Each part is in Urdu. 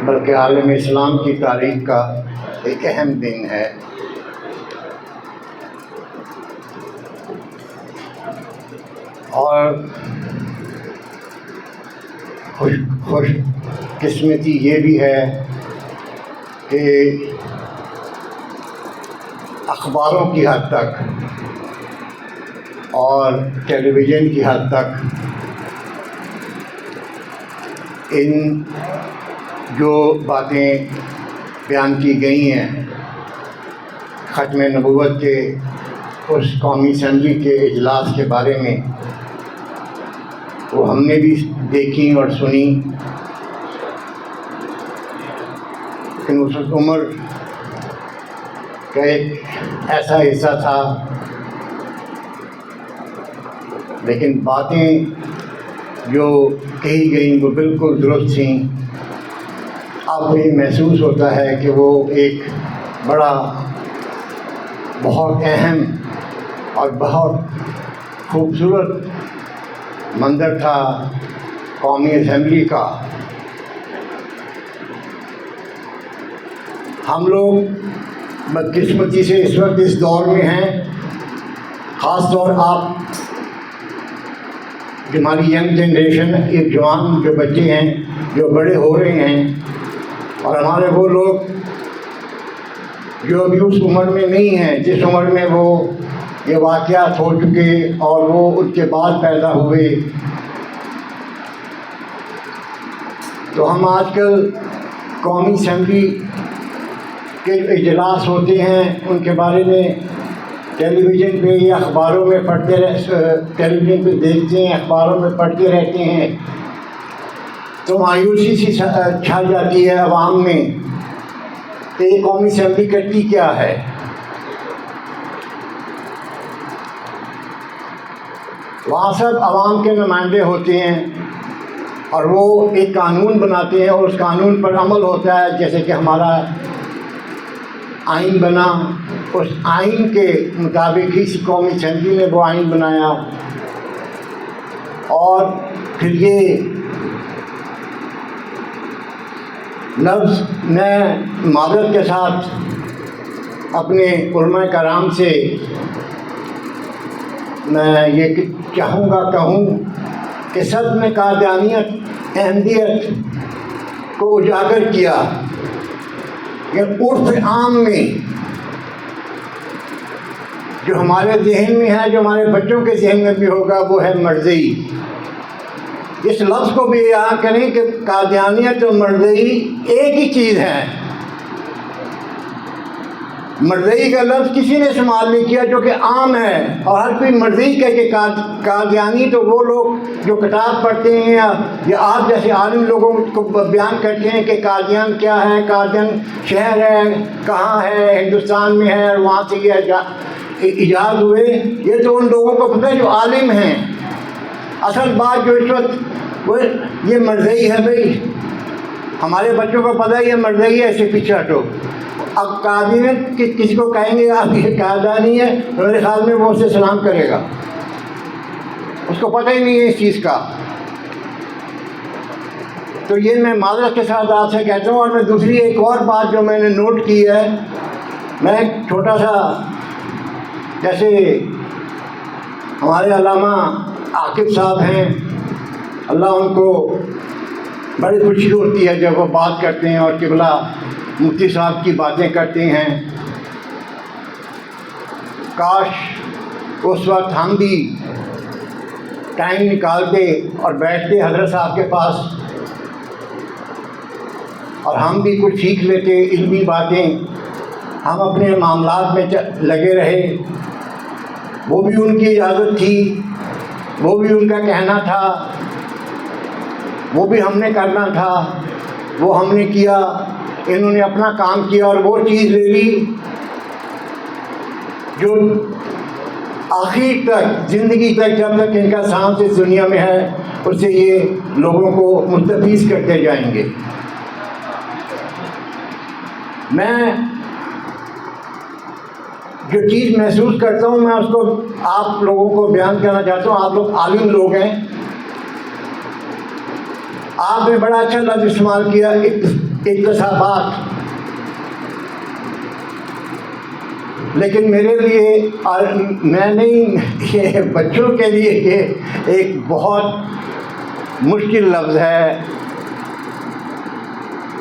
بلکہ عالم اسلام کی تاریخ کا ایک اہم دن ہے۔ اور خوش قسمتی یہ بھی ہے کہ اخباروں کی حد تک اور ٹیلی ویژن کی حد تک ان جو باتیں بیان کی گئی ہیں ختم نبوت کے اس قومی اسمبلی کے اجلاس کے بارے میں، وہ ہم نے بھی دیکھی اور سنی، لیکن اس عمر کا ایک ایسا حصہ تھا، لیکن باتیں جو کہی گئیں وہ بالکل درست تھیں۔ اب یہ محسوس ہوتا ہے کہ وہ ایک بڑا بہت اہم اور بہت خوبصورت منظر تھا قومی اسمبلی کا۔ ہم لوگ بدقسمتی سے اس وقت اس دور میں ہیں، خاص طور آپ جو ہماری ینگ جنریشن، ایک جوان جو بچے ہیں جو بڑے ہو رہے ہیں، اور ہمارے وہ لوگ جو ابھی اس عمر میں نہیں ہیں جس عمر میں وہ یہ واقعات ہو چکے اور وہ ان کے بعد پیدا ہوئے۔ تو ہم آج کل قومی اسمبلی کے اجلاس ہوتے ہیں ان کے بارے میں ٹیلی ویژن پہ یا اخباروں میں ٹیلی ویژن پہ دیکھتے ہیں، اخباروں میں پڑھتے رہتے ہیں، تو مایوسی سی چھا جاتی ہے عوام میں کہ یہ قومی اسمبلی کرتی کیا ہے۔ وہاں سب عوام کے نمائندے ہوتے ہیں اور وہ ایک قانون بناتے ہیں اور اس قانون پر عمل ہوتا ہے، جیسے کہ ہمارا آئین بنا، اس آئین کے مطابق ہی قومی اسمبلی نے وہ آئین بنایا، اور پھر یہ لفظ میں معذرت کے ساتھ اپنے علماء کرام سے میں یہ چاہوں گا کہوں کہ سب نے قادیانیت احمدیت کو اجاگر کیا کہ عرف عام میں جو ہمارے ذہن میں ہے، جو ہمارے بچوں کے ذہن میں بھی ہوگا، وہ ہے مرزئی۔ اس لفظ کو بھی یاد کریں کہ قادیانیت اور مرزئی ایک ہی چیز ہے۔ مرزئی کا لفظ کسی نے استعمال نہیں کیا جو کہ عام ہے، اور ہر کوئی مرزئی کہہ کے قادیانی تو وہ لوگ جو کتاب پڑھتے ہیں یا آپ جیسے عالم لوگوں کو بیان کرتے ہیں کہ قادیان کیا ہے، قادیان شہر ہے کہاں ہے، ہندوستان میں ہے، اور وہاں سے یہ ایجاد ہوئے، یہ تو ان لوگوں کو پتہ ہے جو عالم ہیں۔ اصل بات جو اس وقت وہ یہ مرزئی ہے، بھائی ہمارے بچوں کو پتہ ہے یہ مرزئی ہے، اسے پیچھے ہٹو۔ اب قادیانیت کسی کو کہیں گے آپ یہ قادیانی ہے، میرے خیال میں وہ اسے سلام کرے گا، اس کو پتہ ہی نہیں ہے اس چیز کا۔ تو یہ میں معذرت کے ساتھ آپ سے کہتا ہوں۔ اور میں دوسری ایک اور بات جو میں نے نوٹ کی ہے، میں ایک چھوٹا سا، جیسے ہمارے علامہ عاقب صاحب ہیں، اللہ ان کو بڑی خوشی ہوتی ہے جب وہ بات کرتے ہیں اور قبلہ مفتی صاحب کی باتیں کرتے ہیں۔ کاش اس وقت ہم بھی ٹائم نکالتے اور بیٹھتے حضرت صاحب کے پاس، اور ہم بھی کچھ سیکھ لیتے علمی باتیں، ہم اپنے معاملات میں لگے رہے۔ وہ بھی ان کی اجازت تھی، وہ بھی ان کا کہنا تھا، وہ بھی ہم نے کرنا تھا، وہ ہم نے کیا، انہوں نے اپنا کام کیا اور وہ چیز لے لی جو آخر تک زندگی تک جب تک ان کا سانس اس دنیا میں ہے اس سے یہ لوگوں کو مستفیض کرتے جائیں گے۔ میں جو چیز محسوس کرتا ہوں میں اس کو آپ لوگوں کو بیان کرنا چاہتا ہوں۔ آپ لوگ عالم لوگ ہیں، آپ نے بڑا اچھا لفظ استعمال کیا اکتسابات، لیکن میرے لیے اور میں نہیں، یہ بچوں کے لیے یہ ایک بہت مشکل لفظ ہے.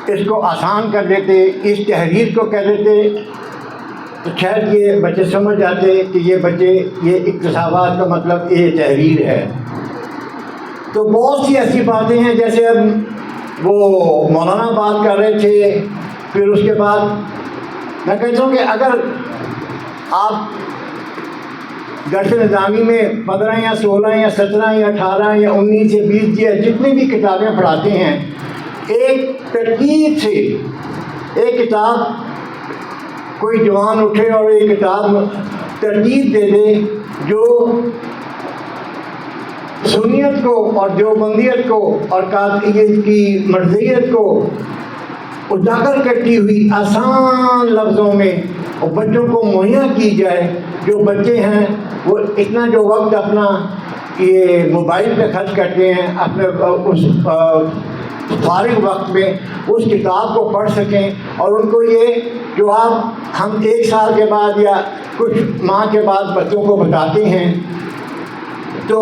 اس کو آسان کر دیتے، اس تحریر کو کہہ دیتے تو شاید یہ بچے سمجھ جاتے کہ یہ اکتسابات کا مطلب یہ تحریر ہے. تو بہت سی ایسی باتیں ہیں، جیسے اب وہ مولانا بات کر رہے تھے، پھر اس کے بعد میں کہتا ہوں کہ اگر آپ درس نظامی میں 15 یا 16 یا 17 یا 18 یا 19 یا 20 یا جتنی بھی کتابیں پڑھاتے ہیں، ایک ترتیب سے ایک کتاب کوئی جوان اٹھے اور ایک کتاب ترتیب دے دے جو سنیت کو اور دیوبندیت کو اور قادریت کی مرضیت کو اجاگر کرتی ہوئی آسان لفظوں میں اور بچوں کو مہیا کی جائے. جو بچے ہیں وہ اتنا جو وقت اپنا یہ موبائل پہ خرچ کرتے ہیں، اپنے اس فارغ وقت میں اس کتاب کو پڑھ سکیں، اور ان کو یہ جو ہم 1 سال کے بعد یا کچھ ماہ کے بعد بچوں کو بتاتے ہیں، تو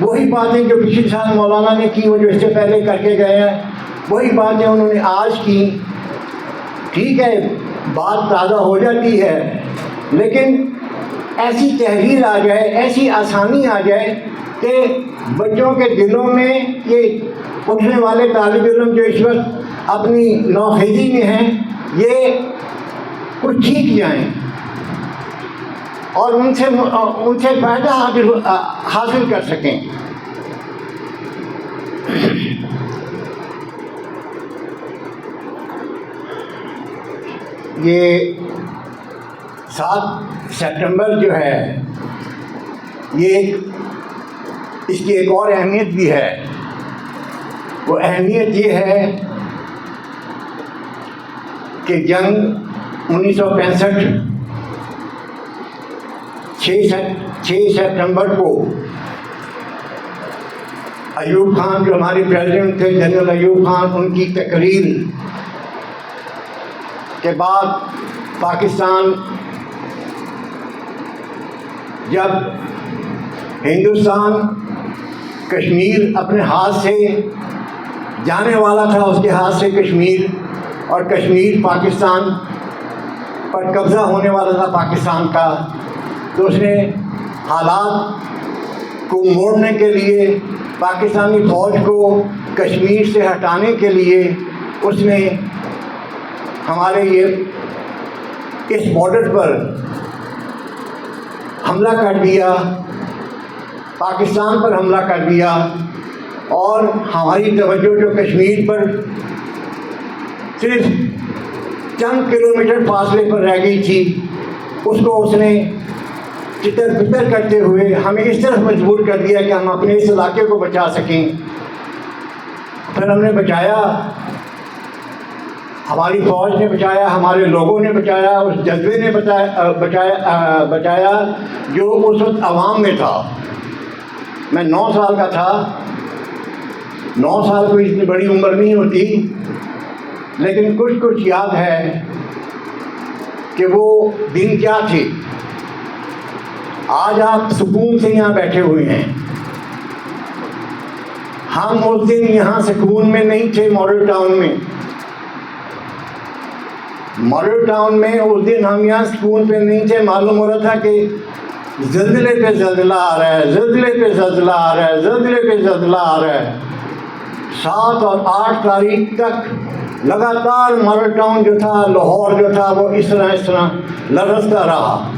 وہی باتیں جو پچھلے سال مولانا نے کی، وہ جو اس سے پہلے کر کے گئے ہیں، وہی باتیں انہوں نے آج کی. ٹھیک ہے، بات تازہ ہو جاتی ہے، لیکن ایسی تحریر آ جائے، ایسی آسانی آ جائے کہ بچوں کے دلوں میں، یہ اٹھنے والے طالب علم جو اس وقت اپنی نوخیزی میں ہیں، یہ کچھ سیکھ جائیں اور ان سے فائدہ حاصل کر سکیں. یہ 7 سپٹمبر جو ہے، یہ اس کی ایک اور اہمیت بھی ہے. وہ اہمیت یہ ہے کہ جنگ 1965 6 سپٹمبر کو ایوب خان جو ہمارے پریزیڈنٹ تھے، جنرل ایوب خان، ان کی تقریر کے بعد پاکستان جب ہندوستان کشمیر اپنے ہاتھ سے جانے والا تھا، اس کے ہاتھ سے کشمیر، اور کشمیر پاکستان پر قبضہ ہونے والا تھا پاکستان کا، تو اس نے حالات کو موڑنے کے لیے، پاکستانی فوج کو کشمیر سے ہٹانے کے لیے، اس نے ہمارے اس بارڈر پر حملہ کر دیا، پاکستان پر حملہ کر دیا، اور ہماری توجہ جو کشمیر پر صرف چند کلومیٹر فاصلے پر رہ گئی تھی، اس کو اس نے چتر بتر کرتے ہوئے ہمیں اس طرح مجبور کر دیا کہ ہم اپنے اس علاقے کو بچا سکیں. پھر ہم نے بچایا، ہماری فوج نے بچایا، ہمارے لوگوں نے بچایا، اس جذبے نے بچایا جو اس وقت عوام میں تھا. میں 9 سال کا تھا. 9 سال کوئی اتنی بڑی عمر نہیں ہوتی، لیکن کچھ یاد ہے کہ وہ دن کیا تھے. آج آپ سکون سے یہاں بیٹھے ہوئے ہیں، ہم اس دن یہاں سکون میں نہیں تھے. ماڈل ٹاؤن میں اس دن ہم یہاں سکون پہ نہیں تھے. معلوم ہو رہا تھا کہ زلزلے پہ زلزلہ آ رہا ہے، زلزلے پہ زلزلہ آ رہا ہے، زلزلے پہ زلزلہ آ رہا ہے. 7 اور 8 تاریخ تک لگاتار ماڈل ٹاؤن جو تھا، لاہور جو تھا، وہ اس طرح لرزتا رہا.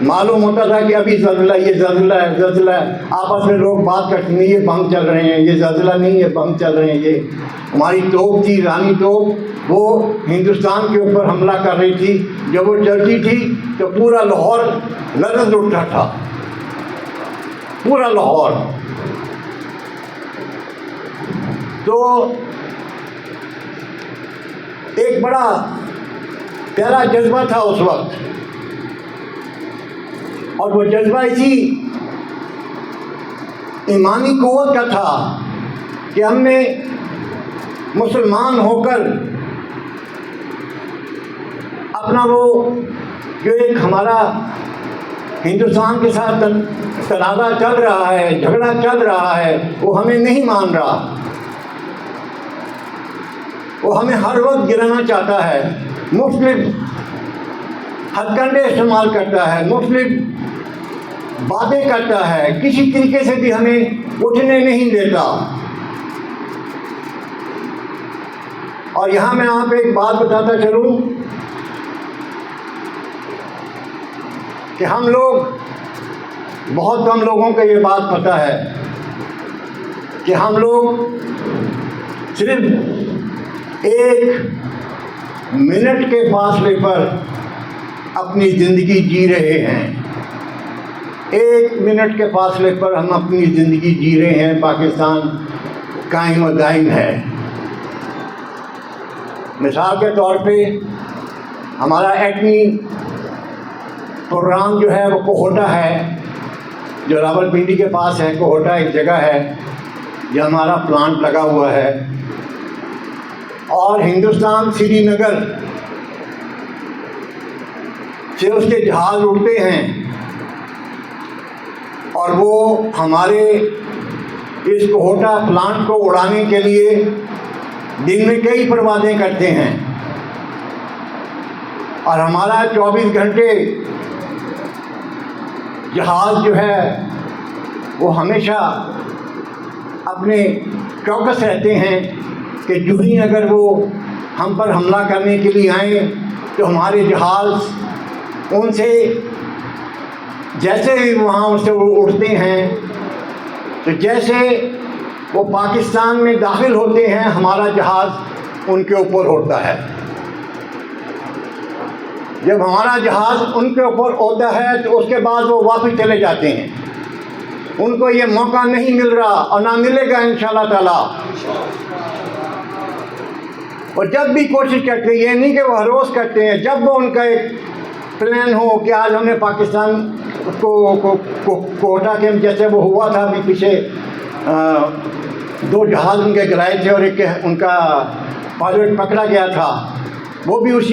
معلوم ہوتا تھا کہ ابھی زلزلہ، یہ زلزلہ ہے. آپس میں لوگ بات کرتے ہیں، یہ بم چل رہے ہیں، یہ زلزلہ نہیں، یہ بم چل رہے ہیں. یہ ہماری توپ تھی، رانی توپ، وہ ہندوستان کے اوپر حملہ کر رہی تھی. جب وہ چلتی تھی تو پورا لاہور لرز اٹھتا تھا، پورا لاہور. تو ایک بڑا پیارا جذبہ تھا اس وقت، اور وہ جذبہ اسی ایمانی قوت کا تھا کہ ہم نے مسلمان ہو کر اپنا وہ جو ایک ہمارا ہندوستان کے ساتھ تنازع چل رہا ہے، جھگڑا چل رہا ہے، وہ ہمیں نہیں مان رہا، وہ ہمیں ہر وقت گرانا چاہتا ہے، مختلف ہتھ کنڈے استعمال کرتا ہے، مختلف باتیں کرتا ہے، کسی طریقے سے بھی ہمیں اٹھنے نہیں دیتا۔ اور یہاں میں آپ ایک بات بتاتا چلوں کہ ہم لوگ، بہت کم لوگوں کو یہ بات پتہ ہے کہ ہم لوگ صرف 1 منٹ کے فاصلے پر اپنی زندگی جی رہے ہیں۔ 1 منٹ کے فاصلے پر ہم اپنی زندگی جی رہے ہیں۔ پاکستان قائم و دائم ہے۔ مثال کے طور پہ ہمارا ایٹمی پروگرام جو ہے وہ کوہوٹا ہے، جو راولپنڈی کے پاس ہے۔ کوہوٹا ایک جگہ ہے جو ہمارا پلانٹ لگا ہوا ہے، اور ہندوستان سری نگر سے اس کے جہاز اڑتے ہیں، اور وہ ہمارے اس کوہوٹا پلانٹ کو اڑانے کے لیے دن میں کئی پروازیں کرتے ہیں، اور ہمارا 24 گھنٹے جہاز جو ہے وہ ہمیشہ اپنے چوکس رہتے ہیں کہ جو ہی اگر وہ ہم پر حملہ کرنے کے لیے آئیں تو ہمارے جہاز ان سے جیسے ہی وہاں سے وہ اٹھتے ہیں، تو جیسے وہ پاکستان میں داخل ہوتے ہیں ہمارا جہاز ان کے اوپر اڑتا ہے۔ جب ہمارا جہاز ان کے اوپر ہوتا ہے تو اس کے بعد وہ واپس چلے جاتے ہیں۔ ان کو یہ موقع نہیں مل رہا اور نہ ملے گا انشاءاللہ تعالیٰ۔ اور جب بھی کوشش کرتے ہیں، یہ نہیں کہ وہ ہر روز کرتے ہیں، جب وہ ان کا ایک پلان ہو کہ آج ہم نے پاکستان کو کوہوٹا کے جیسے وہ ہوا تھا ابھی پیچھے 2 جہاز ان کے گرائے تھے اور ایک ان کا پائلٹ پکڑا گیا تھا، وہ بھی اس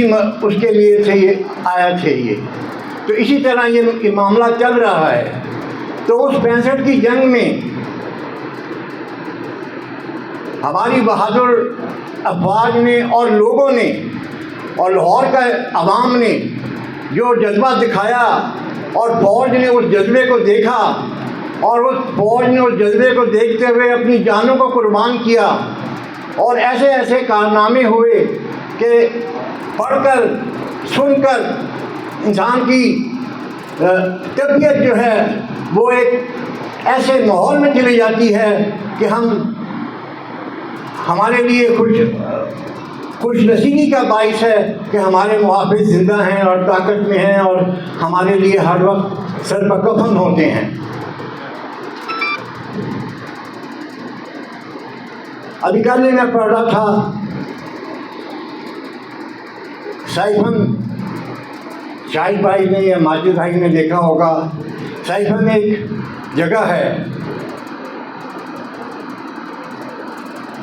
کے لیے سے یہ آیا تھے۔ یہ تو اسی طرح یہ معاملہ چل رہا ہے۔ تو اس 65 کی جنگ میں ہماری بہادر افواج نے اور لوگوں نے اور لاہور کا عوام نے جو جذبہ دکھایا، اور فوج نے اس جذبے کو دیکھا، اور اس فوج نے اس جذبے کو دیکھتے ہوئے اپنی جانوں کو قربان کیا، اور ایسے ایسے کارنامے ہوئے کہ پڑھ کر سن کر انسان کی طبیعت جو ہے وہ ایک ایسے ماحول میں چلی جاتی ہے کہ ہمارے لیے خوش نصیبی کا باعث ہے کہ ہمارے محافظ زندہ ہیں اور طاقت میں ہیں اور ہمارے لیے ہر وقت سر پر کفن ہوتے ہیں۔ ابھی کل میں پڑھ رہا تھا سائفن، شاہد بھائی نے یا ماجد بھائی نے دیکھا ہوگا، سائفن ایک جگہ ہے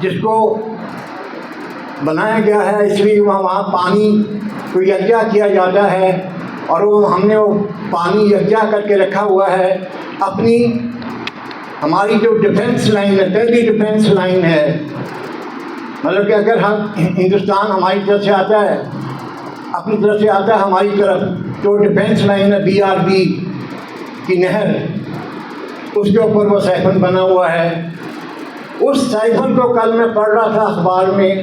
جس کو بنایا گیا ہے اس لیے وہاں پانی کو یکجا کیا جاتا ہے، اور وہ ہم نے وہ پانی یکجا کر کے رکھا ہوا ہے اپنی ہماری جو ڈیفنس لائن ہے، پہلی ڈیفنس لائن ہے۔ مطلب کہ اگر ہندوستان ہماری طرف سے آتا ہے، اپنی طرف سے آتا ہے ہماری طرف، تو ڈیفنس لائن ہے BRB کی نہر، اس کے اوپر وہ سائفن بنا ہوا ہے۔ اس سائفن کو کل میں پڑھ رہا تھا اخبار میں،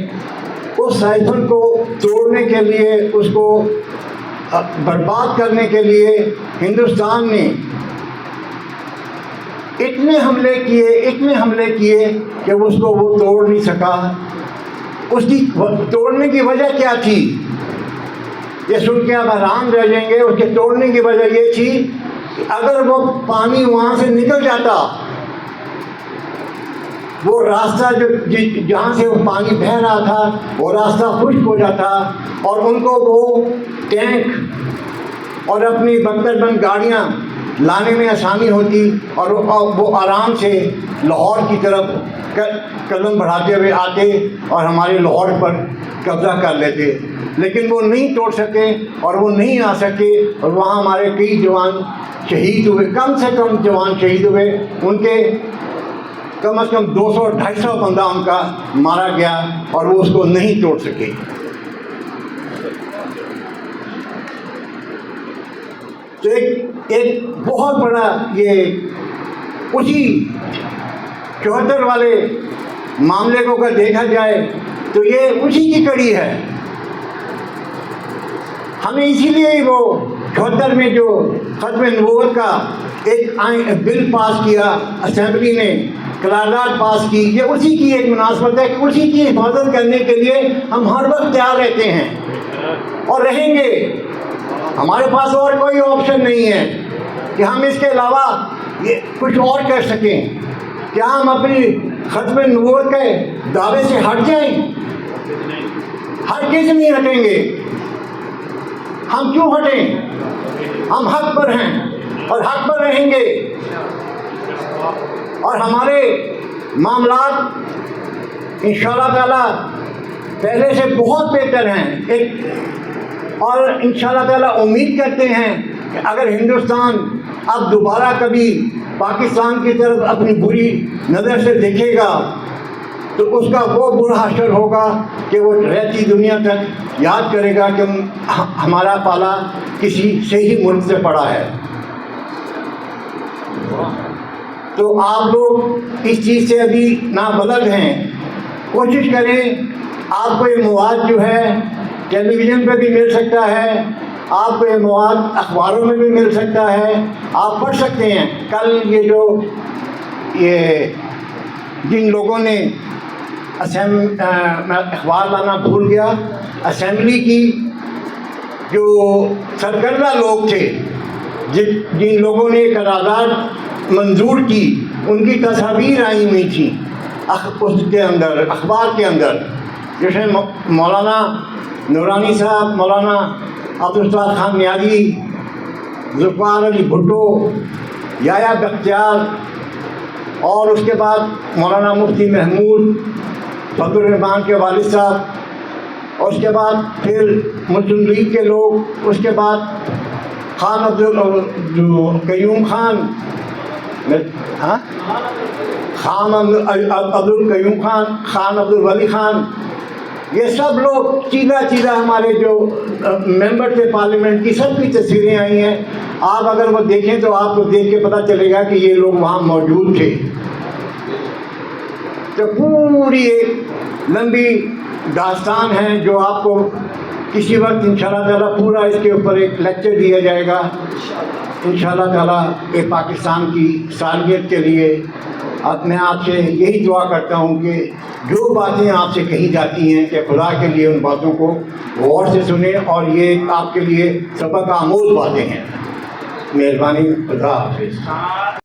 اس سائفن کو توڑنے کے لیے، اس کو برباد کرنے کے لیے ہندوستان نے اتنے حملے کیے کہ اس کو وہ توڑ نہیں سکا۔ اس کی توڑنے کی وجہ کیا تھی؟ یہ سن کے آپ حیران رہ جائیں گے۔ اس کے توڑنے کی وجہ یہ تھی کہ اگر وہ پانی وہاں سے نکل جاتا، وہ راستہ جہاں سے وہ پانی بہہ رہا تھا وہ راستہ خشک ہو جاتا، اور ان کو وہ ٹینک اور اپنی بکر بند گاڑیاں لانے میں آسانی ہوتی، اور وہ آرام سے لاہور کی طرف قدم بڑھاتے ہوئے آتے اور ہمارے لاہور پر قبضہ کر لیتے۔ لیکن وہ نہیں توڑ سکے اور وہ نہیں آ سکے، اور وہاں ہمارے کئی جوان شہید ہوئے، کم سے کم جوان شہید ہوئے، ان کے کم از کم 200-250 بندہ ان کا مارا گیا اور وہ اس کو نہیں توڑ سکے۔ تو ایک بہت بڑا یہ اسی 74 والے معاملے کو اگر دیکھا جائے تو یہ اسی کی کڑی ہے۔ ہمیں اسی لیے وہ 74 میں جو ختم نبوت کا ایک بل پاس کیا، اسمبلی نے قرارداد پاس کی، یہ اسی کی ایک مناسبت ہے کہ اسی کی حفاظت کرنے کے لیے ہم ہر وقت تیار رہتے ہیں اور رہیں گے۔ ہمارے پاس اور کوئی آپشن نہیں ہے کہ ہم اس کے علاوہ یہ کچھ اور کر سکیں۔ کیا ہم اپنی ختم نبوت کے دعوے سے ہٹ جائیں؟ ہرگز نہیں ہٹیں گے۔ ہم کیوں ہٹیں؟ ہم حق پر ہیں اور حق پر رہیں گے، اور ہمارے معاملات انشاءاللہ تعالیٰ پہلے سے بہت بہتر ہیں، اور انشاءاللہ تعالیٰ امید کرتے ہیں کہ اگر ہندوستان اب دوبارہ کبھی پاکستان کی طرف اپنی بری نظر سے دیکھے گا تو اس کا وہ برا حشر ہوگا کہ وہ رہتی دنیا تک یاد کرے گا کہ ہمارا پالا کسی صحیح ملک سے پڑا ہے۔ تو آپ لوگ اس چیز سے ابھی نابلد ہیں، کوشش کریں۔ آپ کو یہ مواد جو ہے ٹیلی ویژن پہ بھی مل سکتا ہے، آپ کو یہ مواد اخباروں میں بھی مل سکتا ہے، آپ پڑھ سکتے ہیں۔ کل یہ جن لوگوں نے میں اخبار لانا بھول گیا، اسمبلی کی جو سرکردہ لوگ تھے، جن لوگوں نے قرارداد منظور کی، ان کی تصاویر آئی ہوئی تھیں اس کے اندر، اخبار کے اندر، جیسے مولانا نورانی صاحب، مولانا عبدالستار خان نیازی، ذوالفقار علی بھٹو، یحییٰ بختیار، اور اس کے بعد مولانا مفتی محمود فضل الرحمان کے والد صاحب، اور اس کے بعد پھر مسلم لیگ کے لوگ، اس کے بعد خان عبدالقیوم خان، عبدالقیوم خان، خان عبدالولی خان، یہ سب لوگ چیدہ ہمارے جو ممبر تھے پارلیمنٹ کی، سب کی تصویریں آئی ہیں۔ آپ اگر وہ دیکھیں تو آپ کو دیکھ کے پتہ چلے گا کہ یہ لوگ وہاں موجود تھے۔ تو پوری ایک لمبی داستان ہے جو آپ کو کسی وقت انشاءاللہ تعالیٰ پورا اس کے اوپر ایک لیکچر دیا جائے گا انشاءاللہ تعالیٰ کہ پاکستان کی سالگرد کے لیے۔ اب میں آپ سے یہی دعا کرتا ہوں کہ جو باتیں آپ سے کہی جاتی ہیں کہ خدا کے لیے ان باتوں کو غور سے سنیں، اور یہ آپ کے لیے سبق آموز باتیں ہیں۔ مہربانی، خدا حافظ۔